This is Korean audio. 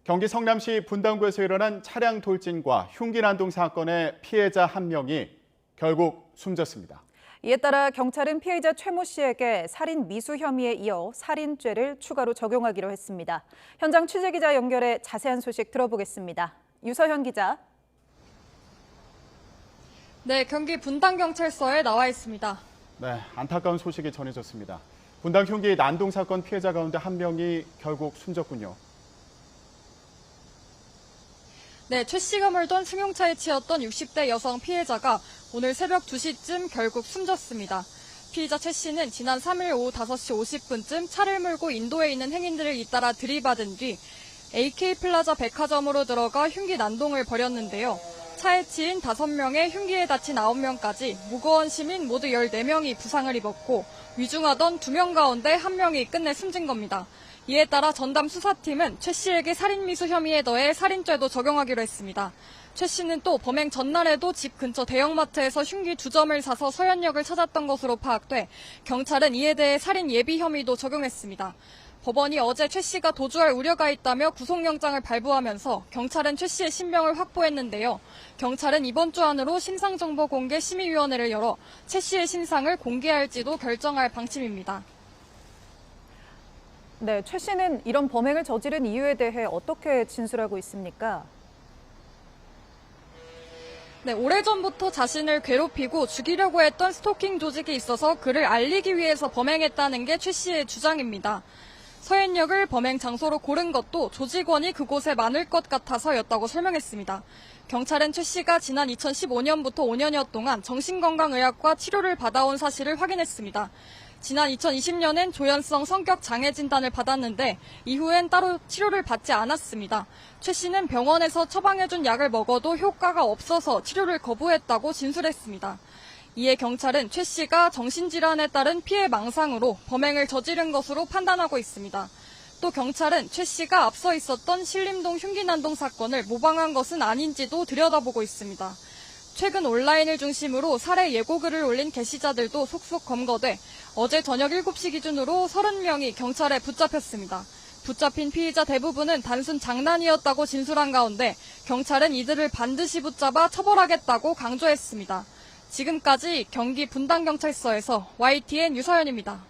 경기 성남시 분당구에서 일어난 차량 돌진과 흉기 난동 사건의 피해자 한 명이 결국 숨졌습니다. 이에 따라 경찰은 피해자 최모 씨에게 살인 미수 혐의에 이어 살인죄를 추가로 적용하기로 했습니다. 현장 취재기자 연결해 자세한 소식 들어보겠습니다. 유서현 기자. 네, 경기 분당경찰서에 나와 있습니다. 네, 안타까운 소식이 전해졌습니다. 분당 흉기 난동 사건 피해자 가운데 한 명이 결국 숨졌군요. 네, 최 씨가 몰던 승용차에 치였던 60대 여성 피해자가 오늘 새벽 2시쯤 결국 숨졌습니다. 피의자 최 씨는 지난 3일 오후 5시 50분쯤 차를 몰고 인도에 있는 행인들을 잇따라 들이받은 뒤 AK 플라자 백화점으로 들어가 흉기 난동을 벌였는데요. 차에 치인 5명에 흉기에 다친 9명까지 무고원 시민 모두 14명이 부상을 입었고 위중하던 2명 가운데 1명이 끝내 숨진 겁니다. 이에 따라 전담 수사팀은 최 씨에게 살인미수 혐의에 더해 살인죄도 적용하기로 했습니다. 최 씨는 또 범행 전날에도 집 근처 대형마트에서 흉기 2점을 사서 서현역을 찾았던 것으로 파악돼 경찰은 이에 대해 살인 예비 혐의도 적용했습니다. 법원이 어제 최 씨가 도주할 우려가 있다며 구속영장을 발부하면서 경찰은 최 씨의 신병을 확보했는데요. 경찰은 이번 주 안으로 신상정보공개 심의위원회를 열어 최 씨의 신상을 공개할지도 결정할 방침입니다. 네, 최 씨는 이런 범행을 저지른 이유에 대해 어떻게 진술하고 있습니까? 네, 오래전부터 자신을 괴롭히고 죽이려고 했던 스토킹 조직이 있어서 그를 알리기 위해서 범행했다는 게 최 씨의 주장입니다. 서현역을 범행 장소로 고른 것도 조직원이 그곳에 많을 것 같아서였다고 설명했습니다. 경찰은 최 씨가 지난 2015년부터 5년여 동안 정신건강의학과 치료를 받아온 사실을 확인했습니다. 지난 2020년엔 조현성 성격 장애 진단을 받았는데 이후엔 따로 치료를 받지 않았습니다. 최 씨는 병원에서 처방해준 약을 먹어도 효과가 없어서 치료를 거부했다고 진술했습니다. 이에 경찰은 최 씨가 정신질환에 따른 피해 망상으로 범행을 저지른 것으로 판단하고 있습니다. 또 경찰은 최 씨가 앞서 있었던 신림동 흉기 난동 사건을 모방한 것은 아닌지도 들여다보고 있습니다. 최근 온라인을 중심으로 살해 예고글을 올린 게시자들도 속속 검거돼 어제 저녁 7시 기준으로 30명이 경찰에 붙잡혔습니다. 붙잡힌 피의자 대부분은 단순 장난이었다고 진술한 가운데 경찰은 이들을 반드시 붙잡아 처벌하겠다고 강조했습니다. 지금까지 경기 분당경찰서에서 YTN 유서연입니다.